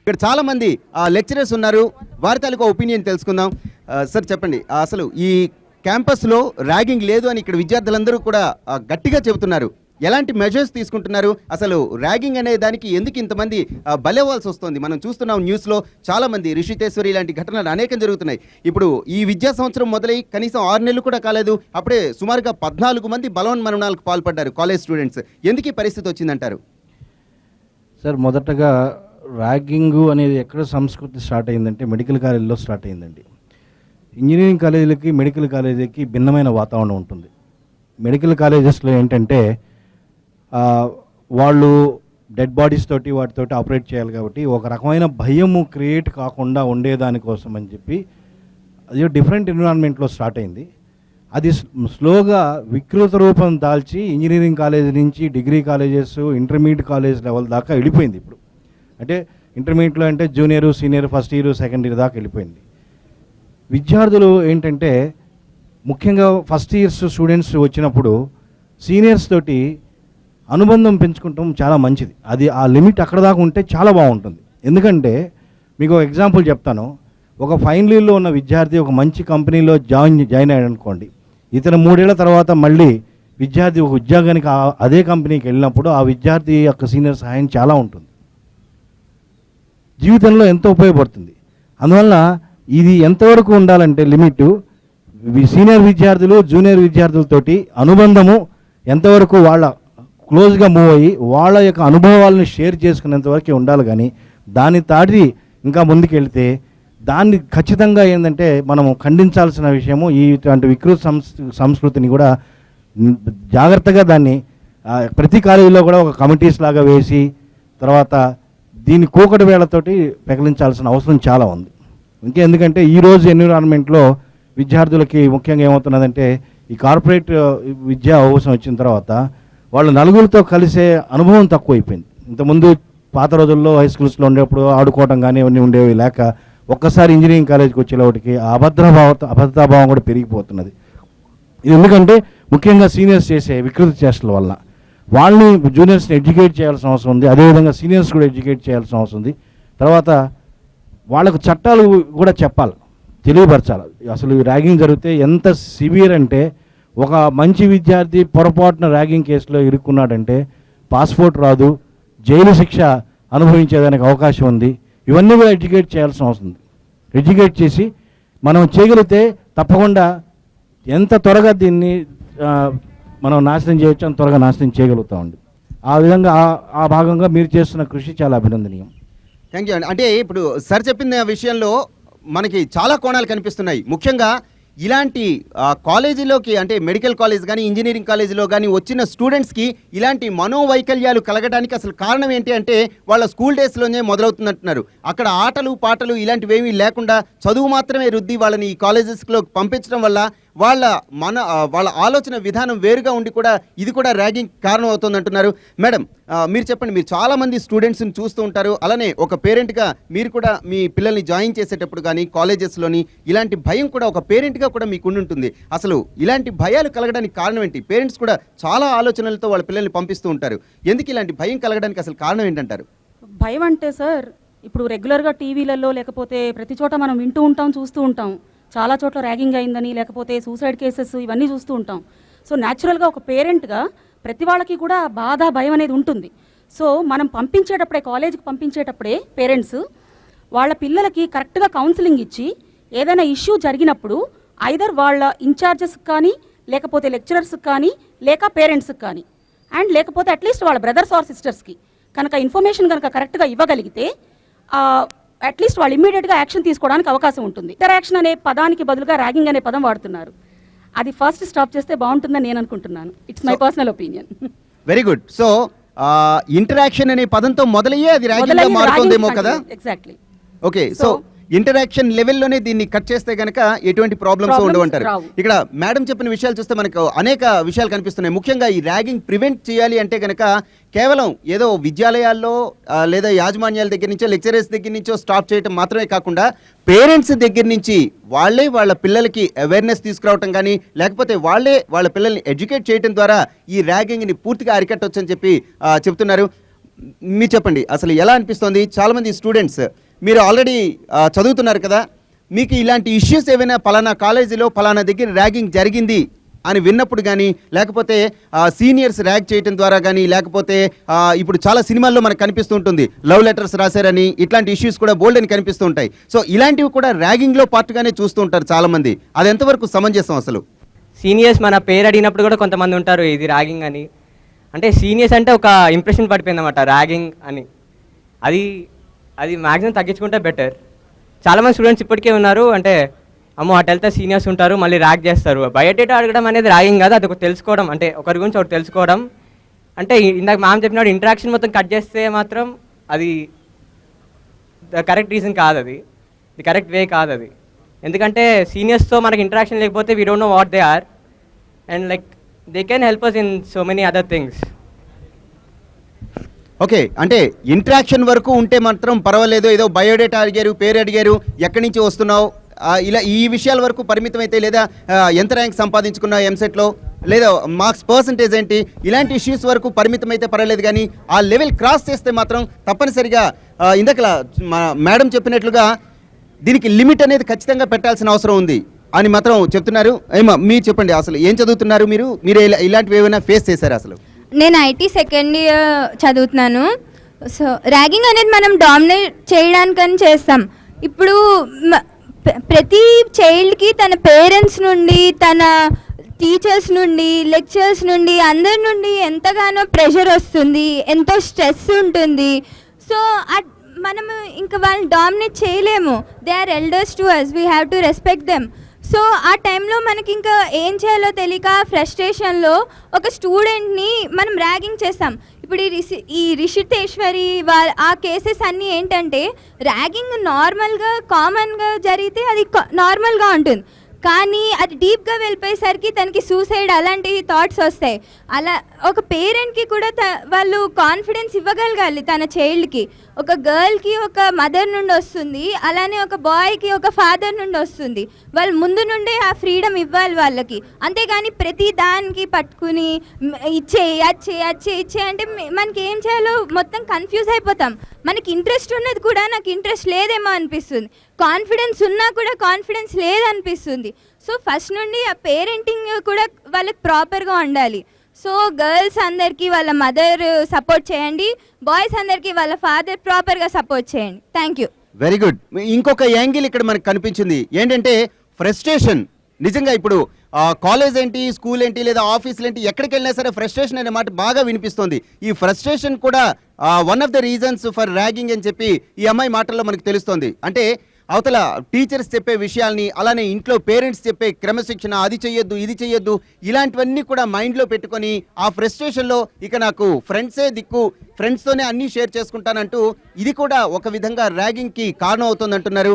ఇక్కడ చాలా మంది లెక్చరర్స్ ఉన్నారు, వారి తాలూకా ఒపీనియన్ తెలుసుకుందాం. సార్ చెప్పండి, అసలు ఈ క్యాంపస్లో ర్యాగింగ్ లేదు అని ఇక్కడ విద్యార్థులందరూ కూడా గట్టిగా చెబుతున్నారు. ఎలాంటి మెజర్స్ తీసుకుంటున్నారు? అసలు ర్యాగింగ్ అనే దానికి ఎందుకు ఇంతమంది బలవ్వాల్సి వస్తుంది? మనం చూస్తున్నాం న్యూస్లో చాలా మంది రిషితేశ్వరి ఇలాంటి ఘటనలు అనేకం జరుగుతున్నాయి. ఇప్పుడు ఈ విద్యా సంవత్సరం మొదలై కనీసం 6 నెలలు కూడా కాలేదు, అప్పుడే సుమారుగా 14 మంది బలవన్మరణాలకు పాల్పడ్డారు కాలేజ్ స్టూడెంట్స్. ఎందుకు ఈ పరిస్థితి వచ్చిందంటారు? సార్, మొదటగా ర్యాగింగ్ అనేది ఎక్కడ సంస్కృతి స్టార్ట్ అయిందంటే మెడికల్ కాలేజీలో స్టార్ట్ అయిందండి. ఇంజనీరింగ్ కాలేజీలకి మెడికల్ కాలేజీలకి భిన్నమైన వాతావరణం ఉంటుంది. మెడికల్ కాలేజెస్లో ఏంటంటే వాళ్ళు డెడ్ బాడీస్ తోటి వాటితోటి ఆపరేట్ చేయాలి కాబట్టి ఒక రకమైన భయము క్రియేట్ కాకుండా ఉండేదానికోసం అని చెప్పి అది డిఫరెంట్ ఎన్విరాన్మెంట్లో స్టార్ట్ అయింది. అది స్లోగా వికృత రూపం దాల్చి ఇంజనీరింగ్ కాలేజ్ నుంచి degree colleges, intermediate college level దాకా వెళ్ళిపోయింది. ఇప్పుడు అంటే ఇంటర్మీడియట్లో అంటే junior, senior, first year, second year దాకా వెళ్ళిపోయింది. విద్యార్థులు ఏంటంటే ముఖ్యంగా ఫస్ట్ ఇయర్స్ స్టూడెంట్స్ వచ్చినప్పుడు సీనియర్స్ తోటి అనుబంధం పెంచుకుంటాం చాలా మంచిది. అది ఆ లిమిట్ అక్కడ దాకా ఉంటే చాలా బాగుంటుంది. ఎందుకంటే మీకు ఒక ఎగ్జాంపుల్ చెప్తాను. ఒక ఫైనల్ ఇయర్లో ఉన్న విద్యార్థి ఒక మంచి కంపెనీలో జాయిన్ అయ్యాడు అనుకోండి. ఇతను 3 ఏళ్ల తర్వాత మళ్ళీ విద్యార్థి ఒక ఉద్యోగానికి అదే కంపెనీకి వెళ్ళినప్పుడు ఆ విద్యార్థి యొక్క సీనియర్ సహాయం చాలా ఉంటుంది, జీవితంలో ఎంతో ఉపయోగపడుతుంది. అందువల్ల ఇది ఎంతవరకు ఉండాలంటే లిమిట్ సీనియర్ విద్యార్థులు జూనియర్ విద్యార్థులతోటి అనుబంధము ఎంతవరకు వాళ్ళ క్లోజ్గా మూవ్ అయ్యి వాళ్ళ యొక్క అనుభవాలను షేర్ చేసుకునేంతవరకు ఉండాలి. కానీ దాన్ని తాటి ఇంకా ముందుకు వెళితే దాన్ని ఖచ్చితంగా ఏంటంటే మనము ఖండించాల్సిన విషయము. ఇటువంటి వికృత సంస్కృతిని కూడా జాగ్రత్తగా దాన్ని ప్రతి కాలేజీలో కూడా ఒక కమిటీస్ లాగా వేసి తర్వాత దీన్ని కూకటి వేళ్లతోటి పెకలించాల్సిన అవసరం చాలా ఉంది. ఎందుకంటే ఈరోజు ఎన్విరాన్మెంట్లో విద్యార్థులకి ముఖ్యంగా ఏమవుతున్నదంటే ఈ కార్పొరేట్ విద్యా అవసరం వచ్చిన తర్వాత వాళ్ళు నలుగురితో కలిసే అనుభవం తక్కువైపోయింది. ఇంతకుముందు పాత రోజుల్లో హై స్కూల్స్లో ఉండేప్పుడు ఆడుకోవడం కానీ ఇవన్నీ ఉండేవి లేక ఒక్కసారి ఇంజనీరింగ్ కాలేజీకి వచ్చేలోటికి అభద్రతాభావం కూడా పెరిగిపోతున్నది. ఇది ఎందుకంటే ముఖ్యంగా సీనియర్స్ చేసే వికృత చేష్టల వల్ల వాళ్ళని జూనియర్స్ని ఎడ్యుకేట్ చేయాల్సిన అవసరం ఉంది. అదేవిధంగా సీనియర్స్ కూడా ఎడ్యుకేట్ చేయాల్సిన అవసరం ఉంది. తర్వాత వాళ్ళకు చట్టాలు కూడా చెప్పాలి, తెలియపరచాలి. అసలు ర్యాగింగ్ జరిగితే ఎంత సివియర్ అంటే ఒక మంచి విద్యార్థి పొరపాటున ర్యాగింగ్ కేసులో ఇరుక్కున్నాడంటే పాస్పోర్ట్ రాదు, జైలు శిక్ష అనుభవించేదానికి అవకాశం ఉంది. ఇవన్నీ కూడా ఎడ్యుకేట్ చేయాల్సిన అవసరం ఉంది. ఎడ్యుకేట్ చేసి మనం చేయగలిగితే తప్పకుండా ఎంత త్వరగా దీన్ని మనం నాశనం చేయొచ్చు అంత త్వరగా నాశనం చేయగలుగుతామండి. ఆ విధంగా ఆ భాగంగా మీరు చేస్తున్న కృషి చాలా అభినందనీయం. థ్యాంక్ యూ అండి. అంటే ఇప్పుడు సార్ చెప్పిన విషయంలో మనకి చాలా కోణాలు కనిపిస్తున్నాయి. ముఖ్యంగా ఇలాంటి కాలేజీలోకి అంటే మెడికల్ కాలేజ్ కానీ ఇంజనీరింగ్ కాలేజీలో కానీ వచ్చిన స్టూడెంట్స్కి ఇలాంటి మనోవైకల్యాలు కలగడానికి అసలు కారణం ఏంటి అంటే వాళ్ళ స్కూల్ డేస్లోనే మొదలవుతుందంటున్నారు. అక్కడ ఆటలు పాటలు ఇలాంటివేమీ లేకుండా చదువు మాత్రమే రుద్ది వాళ్ళని ఈ కాలేజెస్లో పంపించడం వల్ల వాళ్ళ ఆలోచన విధానం వేరుగా ఉండి కూడా ఇది కూడా ర్యాగింగ్ కారణం అవుతుంది అంటున్నారు. మేడం, మీరు చెప్పండి, మీరు చాలామంది స్టూడెంట్స్ని చూస్తూ ఉంటారు, అలానే ఒక పేరెంట్గా మీరు కూడా మీ పిల్లల్ని జాయిన్ చేసేటప్పుడు కానీ కాలేజెస్లోని ఇలాంటి భయం కూడా ఒక పేరెంట్గా కూడా మీకు ఉంటుంది. అసలు ఇలాంటి భయాలు కలగడానికి కారణం ఏంటి? పేరెంట్స్ కూడా చాలా ఆలోచనలతో వాళ్ళ పిల్లల్ని పంపిస్తూ ఉంటారు. ఎందుకు ఇలాంటి భయం కలగడానికి అసలు కారణం ఏంటంటారు? భయం అంటే సార్, ఇప్పుడు రెగ్యులర్గా టీవీలలో లేకపోతే ప్రతి చోట మనం వింటూ ఉంటాం, చూస్తూ ఉంటాం. చాలా చోట్ల ర్యాగింగ్ అయిందని లేకపోతే సూసైడ్ కేసెస్ ఇవన్నీ చూస్తూ ఉంటాం. సో న్యాచురల్గా ఒక పేరెంట్గా ప్రతి వాళ్ళకి కూడా బాధ, భయం అనేది ఉంటుంది. సో మనం పంపించేటప్పుడే, కాలేజీకి పంపించేటప్పుడే పేరెంట్స్ వాళ్ళ పిల్లలకి కరెక్ట్గా కౌన్సిలింగ్ ఇచ్చి ఏదైనా ఇష్యూ జరిగినప్పుడు ఐదర్ వాళ్ళ ఇన్ఛార్జెస్కి కానీ లేకపోతే లెక్చరర్స్కి కానీ లేక పేరెంట్స్కి కానీ అండ్ లేకపోతే అట్లీస్ట్ వాళ్ళ బ్రదర్స్ ఆర్ సిస్టర్స్కి కనుక ఇన్ఫర్మేషన్ కనుక కరెక్ట్గా ఇవ్వగలిగితే అట్లీస్ట్ వాళ్ళు ఇమ్మీడియట్గా యాక్షన్ తీసుకోవడానికి అవకాశం ఉంటుంది. ఇంటరాక్షన్ అనే పదానికి బదులుగా ర్యాగింగ్ అనే పదం వాడుతున్నారు. అది ఫస్ట్ స్టాప్ చేస్తే బాగుంటుందని నేను అనుకుంటున్నాను. It's my personal opinion. Very good. So interaction అనే పదంతో మొదలయ్యే అది ర్యాగింగ్గా మారుతుందేమో కదా? ఎగ్జాక్ట్లీ. ఓకే. సో ఇంటరాక్షన్ లెవెల్లోనే దీన్ని కట్ చేస్తే కనుక ఎటువంటి ప్రాబ్లమ్స్ ఉండవంటారు. ఇక్కడ మేడం చెప్పిన విషయాలు చూస్తే మనకు అనేక విషయాలు కనిపిస్తున్నాయి. ముఖ్యంగా ఈ ర్యాగింగ్ ప్రివెంట్ చేయాలి అంటే కనుక కేవలం ఏదో విద్యాలయాల్లో లేదా యాజమాన్యాల దగ్గర నుంచో లెక్చరర్స్ దగ్గర నుంచో స్టాప్ చేయడం మాత్రమే కాకుండా పేరెంట్స్ దగ్గర నుంచి వాళ్ళే వాళ్ళ పిల్లలకి అవేర్నెస్ తీసుకురావటం కానీ లేకపోతే వాళ్ళే వాళ్ళ పిల్లల్ని ఎడ్యుకేట్ చేయడం ద్వారా ఈ ర్యాగింగ్ని పూర్తిగా అరికట్టొచ్చని చెప్పి చెప్తున్నారు. మీరు చెప్పండి అసలు ఎలా అనిపిస్తుంది? చాలామంది స్టూడెంట్స్ మీరు ఆల్రెడీ చదువుతున్నారు కదా, మీకు ఇలాంటి ఇష్యూస్ ఏవైనా పలానా కాలేజీలో పలానా దగ్గర ర్యాగింగ్ జరిగింది అని విన్నప్పుడు కానీ, లేకపోతే సీనియర్స్ ర్యాగ్ చేయడం ద్వారా కానీ, లేకపోతే ఇప్పుడు చాలా సినిమాల్లో మనకు కనిపిస్తూ ఉంటుంది లవ్ లెటర్స్ రాశారని, ఇట్లాంటి ఇష్యూస్ కూడా బోల్డ్ అని కనిపిస్తూ ఉంటాయి. సో ఇలాంటివి కూడా ర్యాగింగ్లో పార్ట్గానే చూస్తూ ఉంటారు చాలామంది. అది ఎంతవరకు సమంజసం అసలు? సీనియర్స్ మన పేరు అడిగినప్పుడు కూడా కొంతమంది ఉంటారు ఇది ర్యాగింగ్ అని. అంటే సీనియర్స్ అంటే ఒక ఇంప్రెషన్ పడిపోయింది అన్నమాట ర్యాగింగ్ అని. అది మ్యాక్సిమం తగ్గించుకుంటే బెటర్. చాలామంది స్టూడెంట్స్ ఇప్పటికే ఉన్నారు అంటే అమ్మో అటు వెళ్తే సీనియర్స్ ఉంటారు మళ్ళీ ర్యాగ్ చేస్తారు. బయోడేటా అడగడం అనేది ర్యాగింగ్ కాదు, అది ఒక తెలుసుకోవడం, అంటే ఒకరి గురించి ఒకటి తెలుసుకోవడం. అంటే ఇందాక మ్యామ్ చెప్పినట్టు ఇంటరాక్షన్ మొత్తం కట్ చేస్తే మాత్రం అది కరెక్ట్ రీజన్ కాదు, అది కరెక్ట్ వే కాదు అది. ఎందుకంటే సీనియర్స్తో మనకి ఇంటరాక్షన్ లేకపోతే we don't know what they are and like they can help us in so many other things. Okay, అంటే ఇంటరాక్షన్ వరకు ఉంటే మాత్రం పర్వాలేదు, ఏదో బయోడేటా అడిగారు, పేరు అడిగారు, ఎక్కడి నుంచి వస్తున్నావు, ఇలా ఈ విషయాల వరకు పరిమితం అయితే, లేదా ఎంత ర్యాంక్ సంపాదించుకున్నావు ఎంసెట్లో, లేదా మార్క్స్ పర్సంటేజ్ ఏంటి, ఇలాంటి ఇష్యూస్ వరకు పరిమితం అయితే పర్వాలేదు. కానీ ఆ లెవెల్ క్రాస్ చేస్తే మాత్రం తప్పనిసరిగా ఇందాక మేడం చెప్పినట్లుగా దీనికి లిమిట్ అనేది ఖచ్చితంగా పెట్టాల్సిన అవసరం ఉంది అని మాత్రం చెప్తున్నారు. ఏమో మీరు చెప్పండి, అసలు ఏం చదువుతున్నారు మీరు? ఇలాంటివి ఏమైనా ఫేస్ చేశారు అసలు? నేను ఐటీ సెకండ్ ఇయర్ చదువుతున్నాను. సో ర్యాగింగ్ అనేది మనం డామినేట్ చేయడానికని చేస్తాం. ఇప్పుడు ప్రతి చైల్డ్కి తన పేరెంట్స్ నుండి, తన టీచర్స్ నుండి, లెక్చరర్స్ నుండి, అందరి నుండి ఎంతగానో ప్రెషర్ వస్తుంది, ఎంతో స్ట్రెస్ ఉంటుంది. సో మనము ఇంకా వాళ్ళని డామినేట్ చేయలేము. They are elders to us, we have to respect them. So ఆ టైంలో మనకి ఇంకా ఏం చేయాలో తెలియక ఫ్రస్ట్రేషన్లో ఒక స్టూడెంట్ని మనం ర్యాగింగ్ చేస్తాం. ఇప్పుడు ఈ రిషితేశ్వరి ఆ కేసెస్ అన్నీ ఏంటంటే ర్యాగింగ్ నార్మల్గా కామన్గా జరిగితే అది నార్మల్గా ఉంటుంది, కానీ అది డీప్గా వెళ్ళిపోయేసరికి తనకి సూసైడ్ అలాంటి థాట్స్ వస్తాయి. అలా ఒక పేరెంట్కి కూడా వాళ్ళు కాన్ఫిడెన్స్ ఇవ్వగలగాలి తన చైల్డ్కి. ఒక గర్ల్కి ఒక మదర్ నుండి వస్తుంది, అలానే ఒక బాయ్కి ఒక ఫాదర్ నుండి వస్తుంది. వాళ్ళు ముందు నుండే ఆ ఫ్రీడమ్ ఇవ్వాలి వాళ్ళకి. అంతేగాని ప్రతి దానికి పట్టుకుని ఇచ్చే అంటే మనకి ఏం చేయాలో మొత్తం కన్ఫ్యూజ్ అయిపోతాం. మనకి ఇంట్రెస్ట్ ఉన్నది కూడా నాకు ఇంట్రెస్ట్ లేదేమో అనిపిస్తుంది, కాన్ఫిడెన్స్ ఉన్నా కూడా కాన్ఫిడెన్స్ లేదనిపిస్తుంది. సో ఫస్ట్ నుండి ఆ పేరెంటింగ్ కూడా వాళ్ళకి ప్రాపర్గా ఉండాలి. సో గర్ల్స్ అందరికీ వాళ్ళ మదర్ సపోర్ట్ చేయండి, బాయ్స్ అందరికీ వాళ్ళ ఫాదర్ ప్రాపర్గా సపోర్ట్ చేయండి. Thank you. Very good. ఇంకొక యాంగిల్ ఇక్కడ మనకు కనిపించింది ఏంటంటే ఫ్రస్ట్రేషన్. నిజంగా ఇప్పుడు కాలేజ్ ఏంటి, స్కూల్ ఏంటి, లేదా ఆఫీసులు ఏంటి, ఎక్కడికి వెళ్ళినా సరే ఫ్రస్ట్రేషన్ అనే మాట బాగా వినిపిస్తుంది. ఈ ఫ్రస్ట్రేషన్ కూడా one of the reasons for ragging అని చెప్పి ఈ అమ్మాయి మాటల్లో మనకు తెలుస్తోంది. అంటే అవతల టీచర్స్ చెప్పే విషయాల్ని, అలానే ఇంట్లో పేరెంట్స్ చెప్పే క్రమశిక్షణ, అది చెయ్యొద్దు ఇది చెయ్యొద్దు, ఇలాంటివన్నీ కూడా మైండ్లో పెట్టుకొని ఆ ఫ్రస్ట్రేషన్లో ఇక నాకు ఫ్రెండ్సే దిక్కు, ఫ్రెండ్స్తోనే అన్నీ షేర్ చేసుకుంటానంటూ ఇది కూడా ఒక విధంగా ర్యాగింగ్కి కారణం అవుతుంది అంటున్నారు.